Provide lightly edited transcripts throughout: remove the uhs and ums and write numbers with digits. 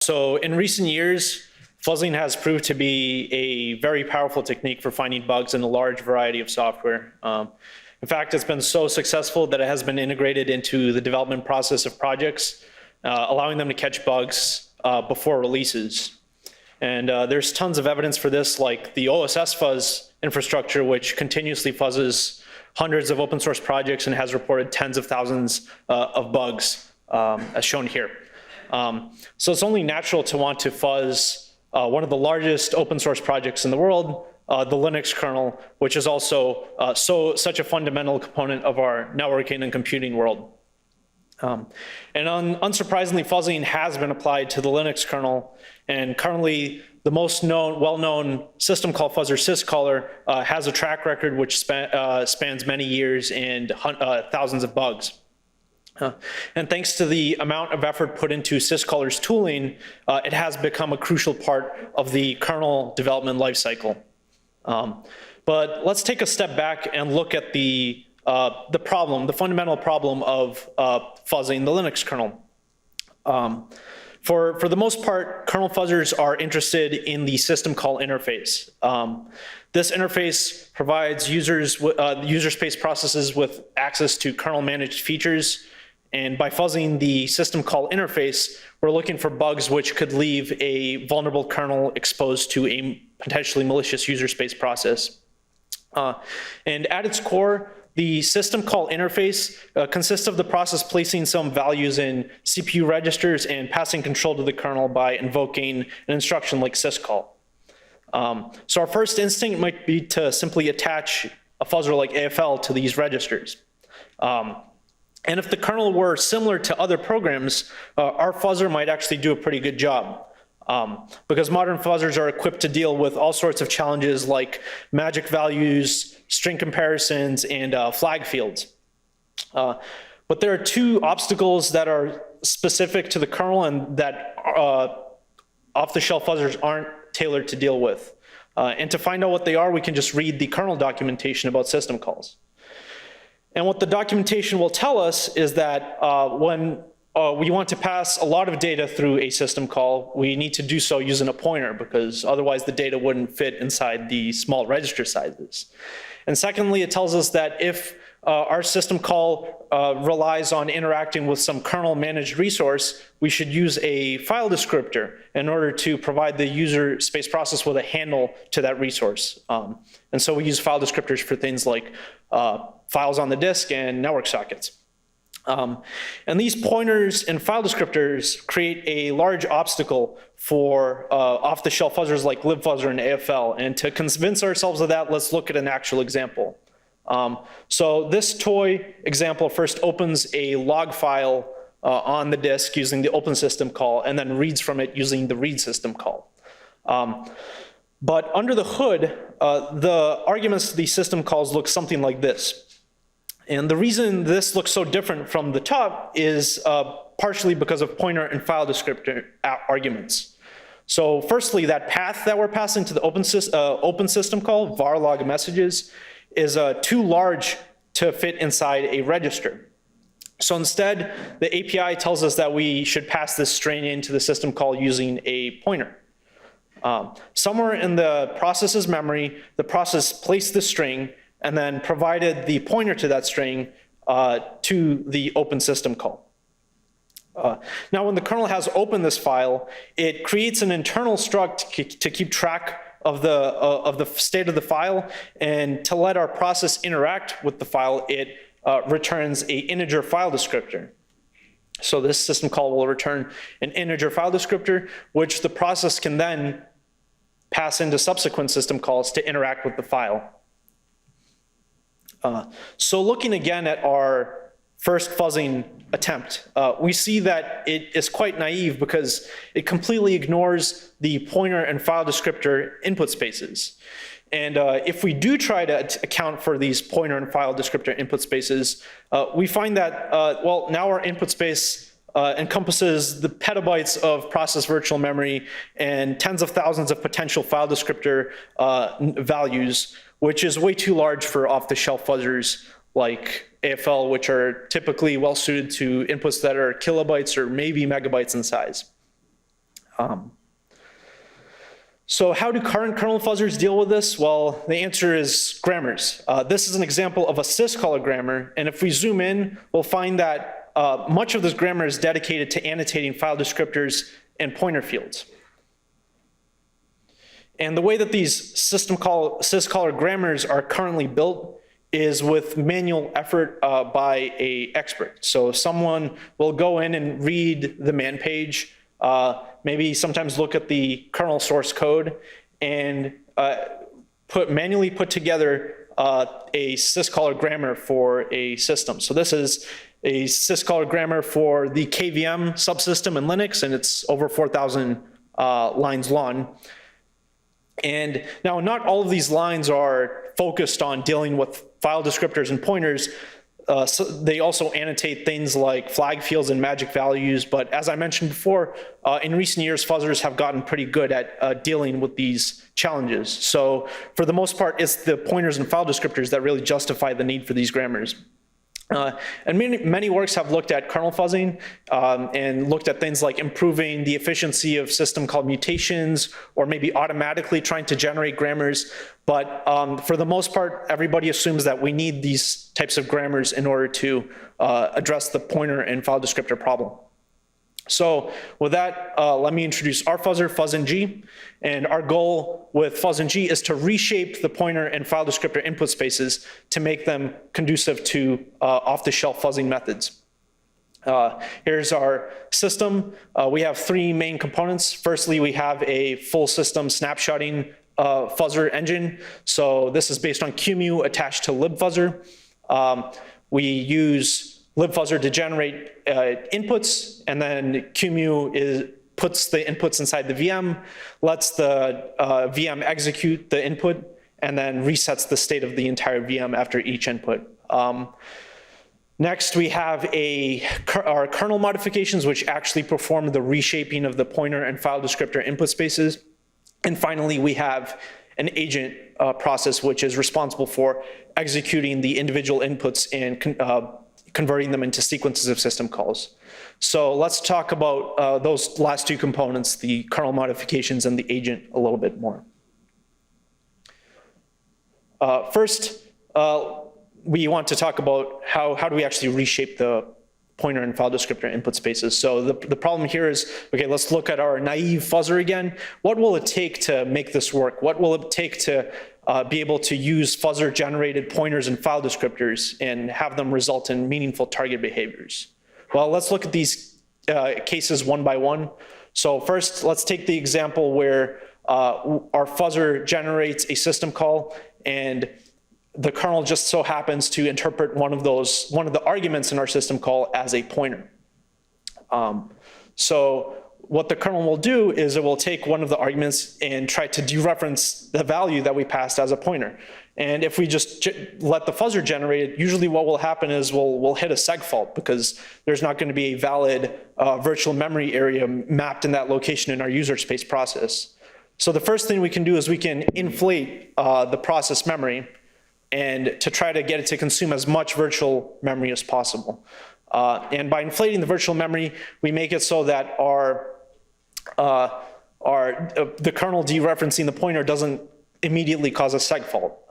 So in recent years, fuzzing has proved to be a very powerful technique for finding bugs in a large variety of software. In fact, it's been so successful that it has been integrated into the development process of projects, allowing them to catch bugs before releases. And there's tons of evidence for this, like the OSS fuzz infrastructure, which continuously fuzzes hundreds of open source projects and has reported tens of thousands of bugs, as shown here. So it's only natural to want to fuzz one of the largest open source projects in the world, the Linux kernel, which is also such a fundamental component of our networking and computing world. And unsurprisingly, fuzzing has been applied to the Linux kernel, and currently the most well-known system call fuzzer, Syzkaller, has a track record which spans many years and thousands of bugs. And thanks to the amount of effort put into Syzkaller's tooling, it has become a crucial part of the kernel development lifecycle. But let's take a step back and look at the fundamental problem of fuzzing the Linux kernel. For the most part, kernel fuzzers are interested in the system call interface. This interface provides user space processes with access to kernel managed features. And by fuzzing the system call interface, we're looking for bugs which could leave a vulnerable kernel exposed to a potentially malicious user space process. And at its core, the system call interface consists of the process placing some values in CPU registers and passing control to the kernel by invoking an instruction like syscall. So our first instinct might be to simply attach a fuzzer like AFL to these registers. And if the kernel were similar to other programs, our fuzzer might actually do a pretty good job. Because modern fuzzers are equipped to deal with all sorts of challenges like magic values, string comparisons, and flag fields. But there are two obstacles that are specific to the kernel and that off-the-shelf fuzzers aren't tailored to deal with. And to find out what they are, we can just read the kernel documentation about system calls. And what the documentation will tell us is that when we want to pass a lot of data through a system call, we need to do so using a pointer, because otherwise the data wouldn't fit inside the small register sizes. And secondly, it tells us that if our system call relies on interacting with some kernel managed resource, we should use a file descriptor in order to provide the user space process with a handle to that resource. And so we use file descriptors for things like files on the disk and network sockets. And these pointers and file descriptors create a large obstacle for off-the-shelf fuzzers like libfuzzer and AFL. And to convince ourselves of that, let's look at an actual example. So this toy example first opens a log file on the disk using the open system call, and then reads from it using the read system call. But under the hood, the arguments to these system calls look something like this. And the reason this looks so different from the top is partially because of pointer and file descriptor arguments. So firstly, that path that we're passing to the open system call, var log messages, is too large to fit inside a register. So instead, the API tells us that we should pass this string into the system call using a pointer. Somewhere in the process's memory, the process placed the string and then provided the pointer to that string to the open system call. Now, when the kernel has opened this file, it creates an internal struct to keep track of the state of the file, and to let our process interact with the file, it returns an integer file descriptor. So this system call will return an integer file descriptor, which the process can then pass into subsequent system calls to interact with the file. So looking again at our first fuzzing attempt, we see that it is quite naive because it completely ignores the pointer and file descriptor input spaces. And if we do try to account for these pointer and file descriptor input spaces, we find that, well, now our input space encompasses the petabytes of process virtual memory and tens of thousands of potential file descriptor values, which is way too large for off-the-shelf fuzzers like AFL, which are typically well suited to inputs that are kilobytes or maybe megabytes in size. So how do current kernel fuzzers deal with this? Well, the answer is grammars. This is an example of a Syzkaller grammar, and if we zoom in, we'll find that much of this grammar is dedicated to annotating file descriptors and pointer fields. And the way that these Syzkaller grammars are currently built is with manual effort by an expert. So someone will go in and read the man page, maybe sometimes look at the kernel source code, and manually put together a Syzkaller grammar for a system. So this is a Syzkaller grammar for the KVM subsystem in Linux, and it's over 4,000 lines long. And now, not all of these lines are focused on dealing with file descriptors and pointers. So they also annotate things like flag fields and magic values. But as I mentioned before, in recent years, fuzzers have gotten pretty good at dealing with these challenges. So for the most part, it's the pointers and file descriptors that really justify the need for these grammars. And many works have looked at kernel fuzzing and looked at things like improving the efficiency of system call mutations, or maybe automatically trying to generate grammars. But for the most part, everybody assumes that we need these types of grammars in order to address the pointer and file descriptor problem. So with that, let me introduce our fuzzer, FuzzNG. And our goal with FuzzNG is to reshape the pointer and file descriptor input spaces to make them conducive to off-the-shelf fuzzing methods. Here's our system. We have three main components. Firstly, we have a full system snapshotting fuzzer engine. So this is based on QEMU attached to libfuzzer. We use libfuzzer to generate inputs, and then QEMU puts the inputs inside the VM, lets the VM execute the input, and then resets the state of the entire VM after each input. Next, we have our kernel modifications, which actually perform the reshaping of the pointer and file descriptor input spaces. And finally, we have an agent process, which is responsible for executing the individual inputs and converting them into sequences of system calls. So let's talk about those last two components, the kernel modifications and the agent, a little bit more. First, we want to talk about how do we actually reshape the pointer and file descriptor input spaces. So the problem here is, okay, let's look at our naive fuzzer again. What will it take to make this work? What will it take to be able to use fuzzer-generated pointers and file descriptors and have them result in meaningful target behaviors? Well, let's look at these cases one by one. So first, let's take the example where our fuzzer generates a system call, and the kernel just so happens to interpret one of the arguments in our system call as a pointer. So what the kernel will do is it will take one of the arguments and try to dereference the value that we passed as a pointer. And if we just let the fuzzer generate it, usually what will happen is we'll hit a seg fault, because there's not going to be a valid virtual memory area mapped in that location in our user space process. So the first thing we can do is we can inflate the process memory and to try to get it to consume as much virtual memory as possible. And by inflating the virtual memory, we make it so that the kernel dereferencing the pointer doesn't immediately cause a seg fault.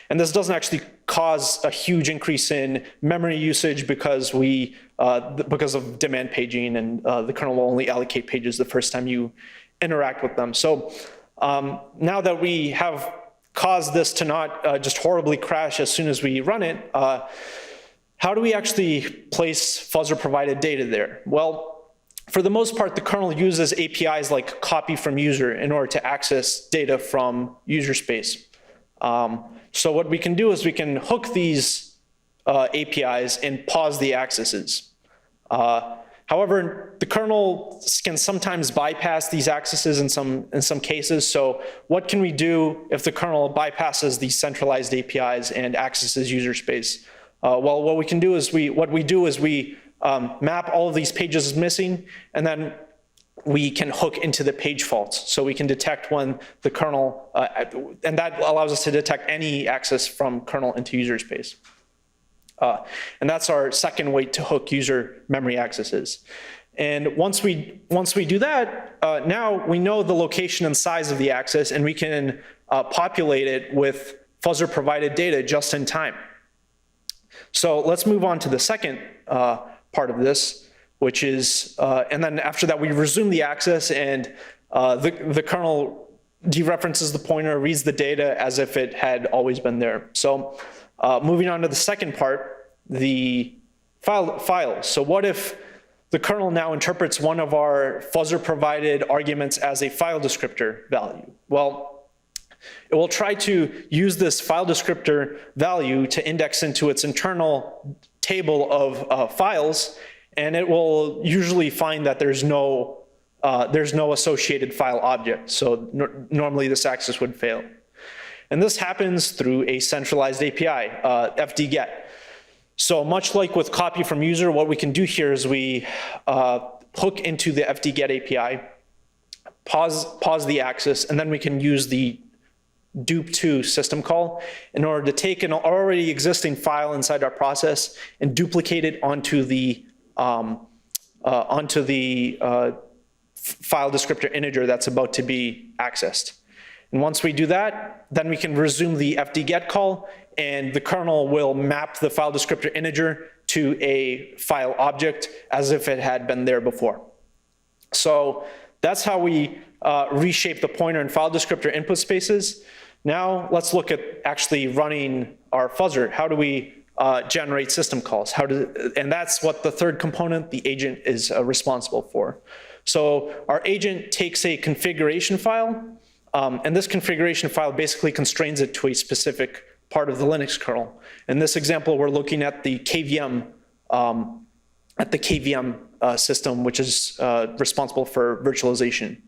And this doesn't actually cause a huge increase in memory usage because of demand paging, and the kernel will only allocate pages the first time you interact with them. So now that we have caused this to not just horribly crash as soon as we run it, how do we actually place fuzzer-provided data there? Well, for the most part, the kernel uses APIs like copy from user in order to access data from user space. So what we can do is we can hook these APIs and pause the accesses. However, the kernel can sometimes bypass these accesses in some cases. So what can we do if the kernel bypasses these centralized APIs and accesses user space? Well, what we do is we map all of these pages as missing, and then we can hook into the page faults. So we can detect when the kernel, and that allows us to detect any access from kernel into user space. And that's our second way to hook user memory accesses. And once we do that, now we know the location and size of the access, and we can populate it with fuzzer provided data just in time. So let's move on to the second part of this, which is, and then after that we resume the access, and the kernel dereferences the pointer, reads the data as if it had always been there. So moving on to the second part, the file. So what if the kernel now interprets one of our fuzzer provided arguments as a file descriptor value? Well, it will try to use this file descriptor value to index into its internal table of files, and it will usually find that there's no associated file object. So normally this access would fail. And this happens through a centralized API, fdget. So much like with copy from user, what we can do here is we hook into the fdget API, pause the access, and then we can use the dupe2 system call in order to take an already existing file inside our process and duplicate it onto the file descriptor integer that's about to be accessed. And once we do that, then we can resume the fdget call, and the kernel will map the file descriptor integer to a file object as if it had been there before. So that's how we reshape the pointer and file descriptor input spaces. Now let's look at actually running our fuzzer. How do we generate system calls? And that's what the third component, the agent, is responsible for. So our agent takes a configuration file, and this configuration file basically constrains it to a specific part of the Linux kernel. In this example, we're looking at the KVM system, which is responsible for virtualization.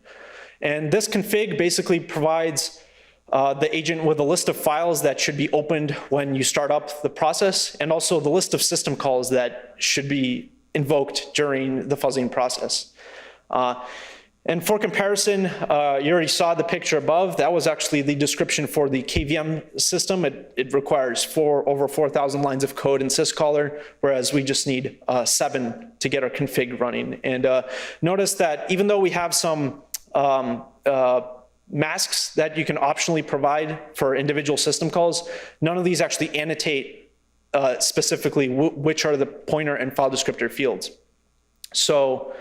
And this config basically provides the agent with a list of files that should be opened when you start up the process, and also the list of system calls that should be invoked during the fuzzing process. And for comparison, you already saw the picture above. That was actually the description for the KVM system. It requires over 4,000 lines of code in Syzkaller, whereas we just need 7 to get our config running. And notice that even though we have some masks that you can optionally provide for individual system calls, none of these actually annotate specifically which are the pointer and file descriptor fields. So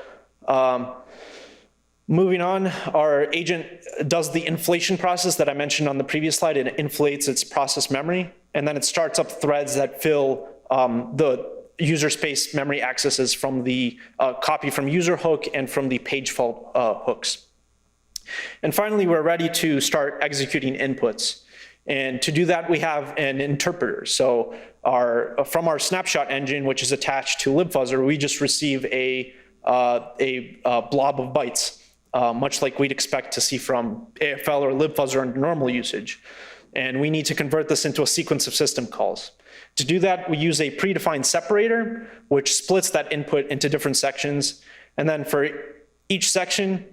moving on, our agent does the inflation process that I mentioned on the previous slide. It inflates its process memory, and then it starts up threads that fill the user space memory accesses from the copy from user hook and from the page fault hooks. And finally, we're ready to start executing inputs. And to do that, we have an interpreter. So from our snapshot engine, which is attached to libfuzzer, we just receive a blob of bytes, much like we'd expect to see from AFL or libfuzzer under normal usage. And we need to convert this into a sequence of system calls. To do that, we use a predefined separator, which splits that input into different sections. And then for each section,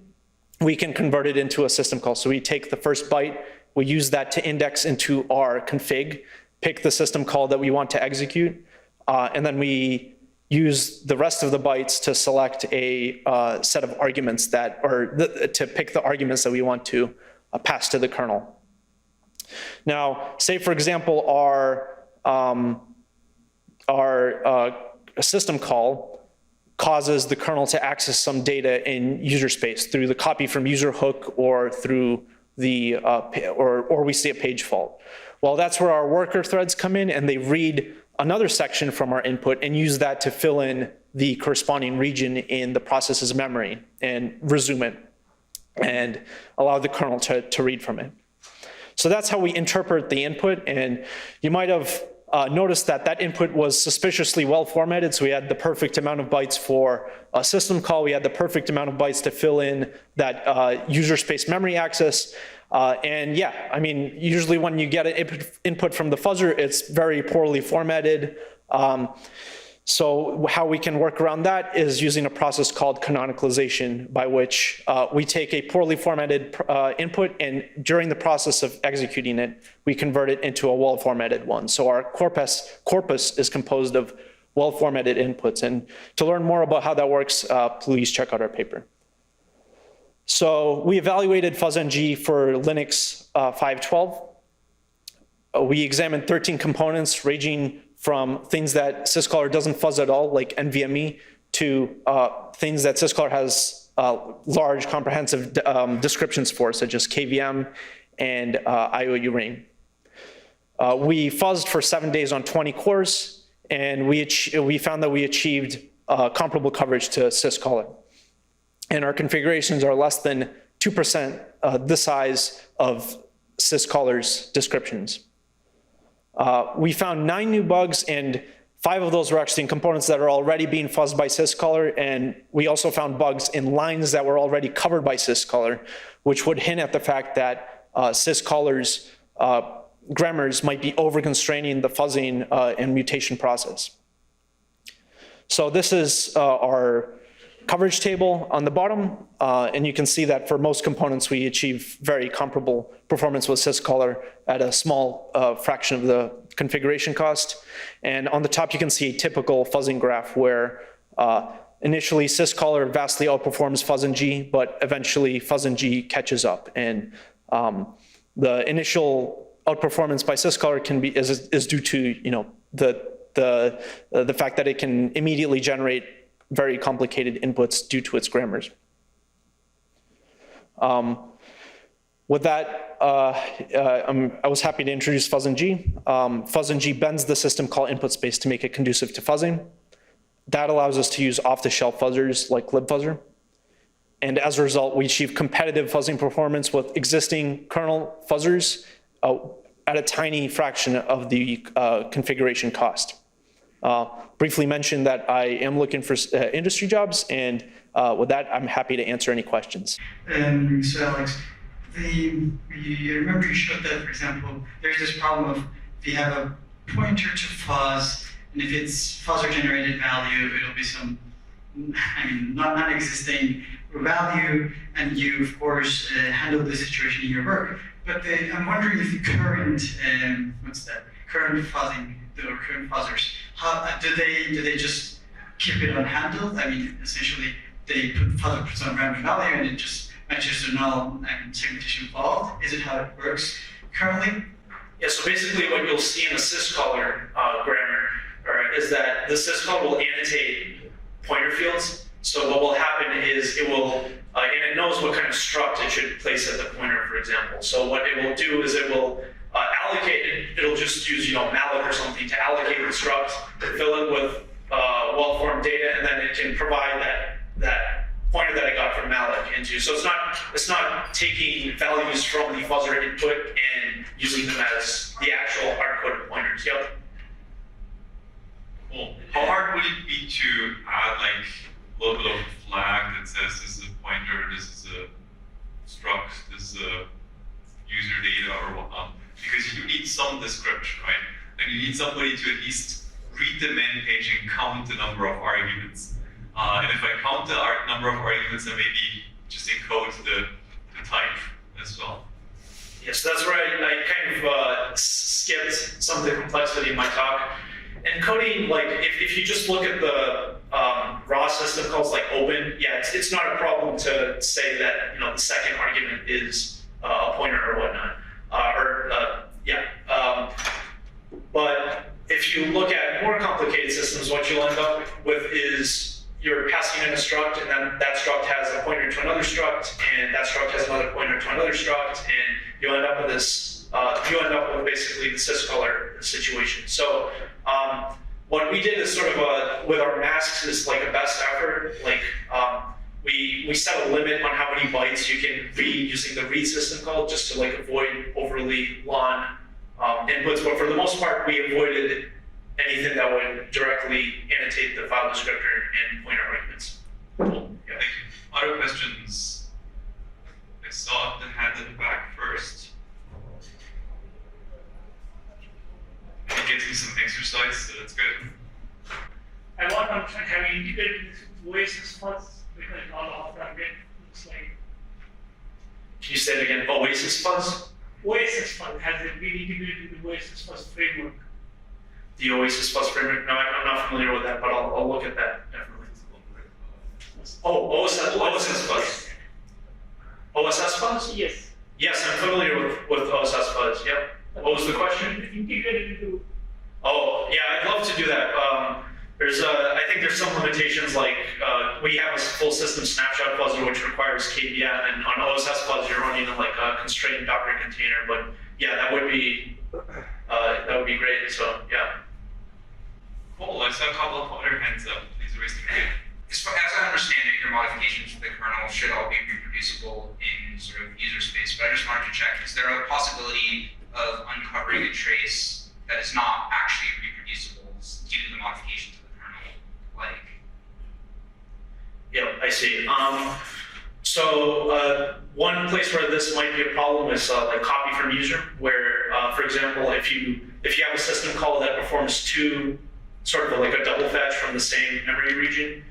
we can convert it into a system call. So we take the first byte, we use that to index into our config, pick the system call that we want to execute, and then we use the rest of the bytes to select a set of arguments to pick the arguments that we want to pass to the kernel. Now, say for example, our system call causes the kernel to access some data in user space through the copy from user hook or through the or we see a page fault. Well, that's where our worker threads come in, and they read another section from our input and use that to fill in the corresponding region in the process's memory and resume it and allow the kernel to read from it. So that's how we interpret the input, and you might have noticed that that input was suspiciously well formatted. So we had the perfect amount of bytes for a system call. We had the perfect amount of bytes to fill in that user space memory access. And yeah, I mean, usually when you get an input from the fuzzer, it's very poorly formatted. So how we can work around that is using a process called canonicalization, by which we take a poorly formatted input, and during the process of executing it, we convert it into a well-formatted one. So our corpus is composed of well-formatted inputs. And to learn more about how that works, please check out our paper. So we evaluated FuzzNG for Linux 5.12. We examined 13 components ranging from things that Syzkaller doesn't fuzz at all, like NVMe, to things that Syzkaller has large comprehensive descriptions for, such as KVM and IOU ring. We fuzzed for 7 days on 20 cores, and we found that we achieved comparable coverage to Syzkaller. And our configurations are less than 2% the size of Syzkaller's descriptions. We found 9 new bugs, and 5 of those were actually in components that are already being fuzzed by Syzkaller, and we also found bugs in lines that were already covered by Syzkaller, which would hint at the fact that Syzkaller's grammars might be over-constraining the fuzzing and mutation process. So this is our coverage table on the bottom, and you can see that for most components we achieve very comparable performance with Syzkaller at a small fraction of the configuration cost. And on the top you can see a typical fuzzing graph where initially Syzkaller vastly outperforms FuzzNG, but eventually FuzzNG catches up. And the initial outperformance by Syzkaller is due to the fact that it can immediately generate very complicated inputs due to its grammars. With that, I was happy to introduce FuzzNG. FuzzNG bends the system call input space to make it conducive to fuzzing. That allows us to use off-the-shelf fuzzers like libfuzzer. And as a result, we achieve competitive fuzzing performance with existing kernel fuzzers at a tiny fraction of the configuration cost. Briefly mention that I am looking for industry jobs, and with that, I'm happy to answer any questions. So Alex, you remember you showed that, for example, there's this problem of if you have a pointer to fuzz, and if it's fuzzer-generated value, it'll be some, non-existing value, and you, of course, handle the situation in your work. But I'm wondering if the current, current fuzzing, or current fuzzers, do they just keep it unhandled? Essentially, they put fuzzer puts on random value, and it just matches to null and segmentation involved. Is it how it works currently? Yeah, so basically what you'll see in the Syzkaller grammar is that the Syzkaller will annotate pointer fields. So what will happen is it will, and it knows what kind of struct it should place at the pointer, for example. So what it will do is it will allocate it. It'll just use malloc or something to allocate the struct, to fill it with well-formed data, and then it can provide that pointer that I got from malloc into. So it's not taking values from the fuzzer input and using them as the actual hard-coded pointers. Yep. Cool. How hard would it be to add a little bit of a flag that says this is a pointer, this is a struct, this is a user data or whatnot? Because you need some description, right? And you need somebody to at least read the main page and count the number of arguments. And if I count the number of arguments, then maybe just encode the type as well. Yeah, so that's where I kind of skipped some of the complexity in my talk. Encoding, if you just look at the raw system calls like open, yeah, it's not a problem to say that the second argument is a pointer or whatnot. But if you look at more complicated systems, what you'll end up with is you're passing in a struct, and then that struct has a pointer to another struct, and that struct has another pointer to another struct, and you'll end up with this. You end up with basically the Syzkaller situation. So what we did is sort of with our masks is like a best effort. We set a limit on how many bytes you can read using the read system call, just to avoid overly long inputs. But for the most part, we avoided anything that would directly annotate the file descriptor and pointer arguments. Cool. Yeah, thank you. Other questions? I saw the hand in the back first. It gets me some exercise, so that's good. I want to understand, have you integrated with OSes fuzz? Because all of that looks like. Can you say it again? OSes fuzz? OSes fuzz, has it been integrated with the OSes fuzz framework? The OSes fuzz framework? No, I'm not familiar with that, but I'll look at that definitely. Oh, OSes fuzz. OSS fuzz? Yes. Yes, I'm familiar with OSS fuzz. Yep. What was the question? Integrated into. Oh, yeah, I'd love to do that. I think there's some limitations, like we have a full system snapshot fuzzer which requires KVM, and on OSS fuzz you're running like a constrained Docker container. But yeah, that would be great. So yeah. Cool. I saw a couple of other hands up. Please raise your hand. As I understand it, your modifications to the kernel should all be reproducible in sort of user space, but I just wanted to check, is there a possibility of uncovering a trace that is not actually reproducible due to the modification to the kernel? Like, Yeah, I see. So one place where this might be a problem is like copy from user, where, for example, if you have a system call that performs two, sort of like a double fetch from the same memory region,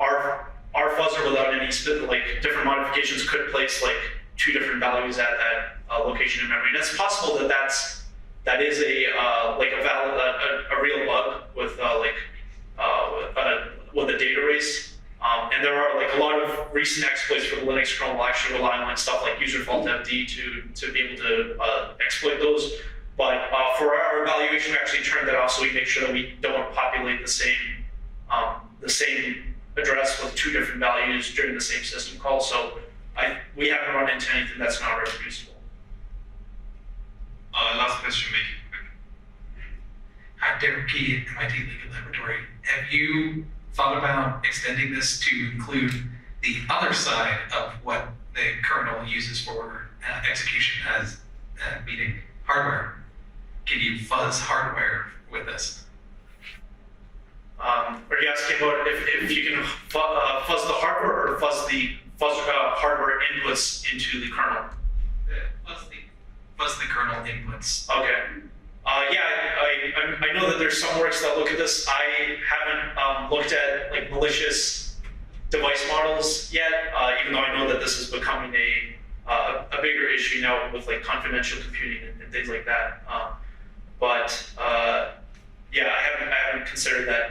our fuzzer without any like different modifications could place like two different values at that location in memory. And it's possible that that is like a valid a real bug with with a data race. And there are like a lot of recent exploits for the Linux kernel actually relying on stuff like user_fault_fd to be able to exploit those. But for our evaluation, we actually turned that off so we make sure that we don't populate the same address with two different values during the same system call. So we haven't run into anything that's not reproducible. Last question, make it quick. Hi, Derek Key at MIT Legal Laboratory. Have you thought about extending this to include the other side of what the kernel uses for execution as meaning hardware? Can you fuzz hardware with this? Are you asking about if you can fuzz the hardware or fuzz the hardware inputs into the kernel? Fuzz the kernel inputs. Okay. Yeah, I know that there's some works that look at this. I haven't looked at like malicious device models yet, even though I know that this is becoming a bigger issue now with like confidential computing and things like that. But yeah, I haven't considered that